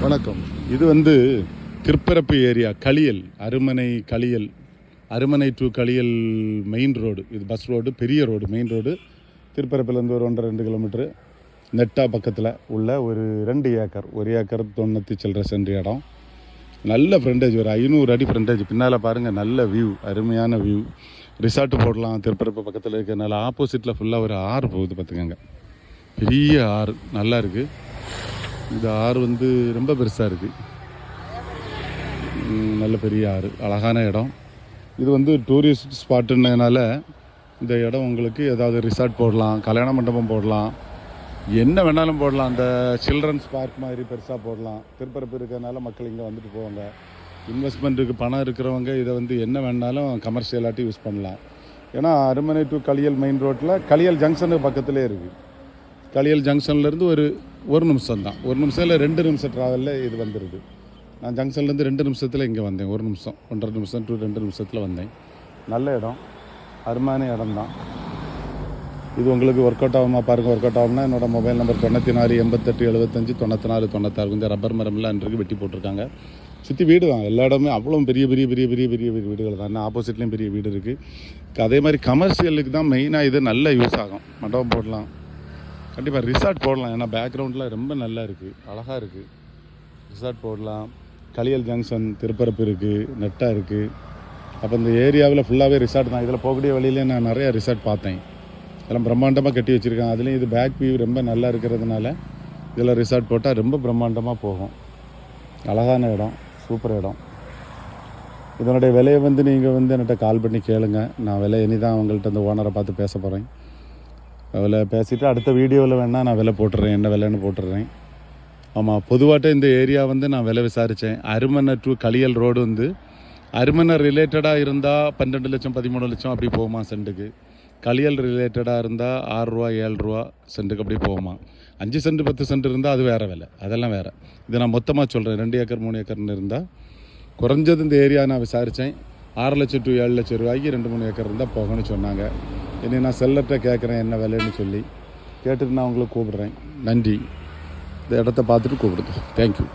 வணக்கம். இது Thirparappu area Kaliyal, Arumanai to Kaliyal main road. இது பஸ் ரோடு, பெரிய ரோடு, மெயின் ரோடு. திருப்பரப்புலேருந்து ஒரு 1.5-2 கிலோமீட்ரு நெட்டா பக்கத்தில் உள்ள ஒரு 2 ஏக்கர், 1 ஏக்கர் 90 சில்லற சென்ட் இடம். நல்ல ஃப்ரண்டேஜ், ஒரு 500 அடி ஃப்ரண்டேஜ். பின்னால் பாருங்கள், நல்ல வியூ, அருமையான வியூ. ரிசார்ட்டு போடலாம். திருப்பரப்பு பக்கத்தில் இருக்கிறனால ஆப்போசிட்டில் ஃபுல்லாக ஒரு ஆறு போகுது பார்த்துக்கங்க. பெரிய ஆறு, நல்லா இருக்குது. இந்த ஆறு ரொம்ப பெருசாக இருக்குது. நல்ல பெரிய ஆறு, அழகான இடம். இது டூரிஸ்ட் ஸ்பாட்டுன்றதுனால இந்த இடம் உங்களுக்கு ஏதாவது ரிசார்ட் போடலாம், கல்யாண மண்டபம் போடலாம், என்ன வேணாலும் போடலாம். அந்த சில்ட்ரன்ஸ் பார்க் மாதிரி பெருசாக போடலாம். திருப்பரப்பு இருக்கிறதுனால மக்கள் இங்கே வந்துட்டு போவாங்க. இன்வெஸ்ட்மெண்ட்டுக்கு பணம் இருக்கிறவங்க இதை என்ன வேணாலும் கமர்ஷியலாட்டி யூஸ் பண்ணலாம். ஏன்னா அருமனை டு களியல் மெயின் ரோட்டில் களியல் ஜங்ஷனுக்கு பக்கத்துலேயே இருக்குது. களியல் ஜங்ஷன்லேருந்து ஒரு நிமிஷம் தான், 1 நிமிஷம் இல்லை 2 நிமிஷம் ட்ராவலில் இது வந்துடுது. நான் ஜங்ஷன்லேருந்து 2 நிமிஷத்தில் இங்கே வந்தேன். 1 நிமிஷம், 1.5 நிமிஷம் டு 2 நிமிஷத்தில் வந்தேன். நல்ல இடம், அருமையான இடம் தான். இது உங்களுக்கு ஒர்க் அவுட் ஆகுமா பாருங்கள். ஒர்க் அவுட் ஆகும்னா என்னோடய மொபைல் நம்பர் 96 88 75 94 96. இந்த ரப்பர் மரம்லாம் அன்றைக்கு வெட்டி போட்டிருக்காங்க. சுற்றி வீடு தான், எல்லா இடமே அவ்வளோ பெரிய பெரிய பெரிய பெரிய பெரிய வீடுகள் தான். இன்னும் ஆப்போசிட்லேயும் பெரிய வீடு இருக்குது. அதே மாதிரி கமர்ஷியலுக்கு தான் மெயினாக இது நல்ல யூஸ் ஆகும். மண்டபம் போடலாம், கண்டிப்பாக ரிசார்ட் போடலாம். ஏன்னா பேக்ரவுண்டில் ரொம்ப நல்லா இருக்குது, அழகாக இருக்குது. ரிசார்ட் போடலாம். களியல் ஜங்ஷன் திருப்பரப்பு இருக்குது, நெட்டாக இருக்குது. அப்போ இந்த ஏரியாவில் ஃபுல்லாகவே ரிசார்ட் தான். இதில் போகக்கூடிய வழியிலே நான் நிறையா ரிசார்ட் பார்த்தேன். இதெல்லாம் பிரம்மாண்டமாக கட்டி வச்சுருக்காங்க. அதுலேயும் இது பேக் வியூ ரொம்ப நல்லா இருக்கிறதுனால இதில் ரிசார்ட் போட்டால் ரொம்ப பிரம்மாண்டமாக போகும். அழகான இடம், சூப்பர் இடம். இதனுடைய விலையை நீங்கள் என்கிட்ட கால் பண்ணி கேளுங்க. நான் விலை இனி தான் அவங்கள்ட்ட அந்த ஓனரை பார்த்து பேச போகிறேன். விலை பேசிவிட்டு அடுத்த வீடியோவில் வேணால் நான் விலை போட்டுடுறேன், என்ன விலைன்னு போட்டுடுறேன். ஆமாம், பொதுவாகட்ட இந்த ஏரியா நான் விலை விசாரித்தேன். அருமனை டு களியல் ரோடு அருமனை ரிலேட்டடாக இருந்தால் 12 லட்சம் 13 லட்சம் அப்படி போகுமா சென்ட்டுக்கு. களியல் ரிலேட்டடாக இருந்தால் 6 ரூபா 7 ரூபா சென்ட்டுக்கு அப்படி போகுமா. 5 சென்ட் 10 சென்ட் இருந்தால் அது வேறு விலை, அதெல்லாம் வேறு. இது நான் மொத்தமாக சொல்கிறேன். 2 ஏக்கர் 3 ஏக்கர்னு இருந்தால் குறைஞ்சது இந்த ஏரியா நான் விசாரித்தேன் 6 லட்சம் டு 7 லட்சம் ரூபாய்க்கு 2-3 ஏக்கர் இருந்தால் போகணும்னு சொன்னாங்க. இனி நான் செல்லர்கிட்ட கேட்குறேன் என்ன விலைன்னு சொல்லி. கேட்டுட்டு நான் உங்களுக்கு கூப்பிடுறேன். நன்றி. இந்த இடத்த பார்த்துட்டு கூப்பிடுங்க. தேங்க்யூ.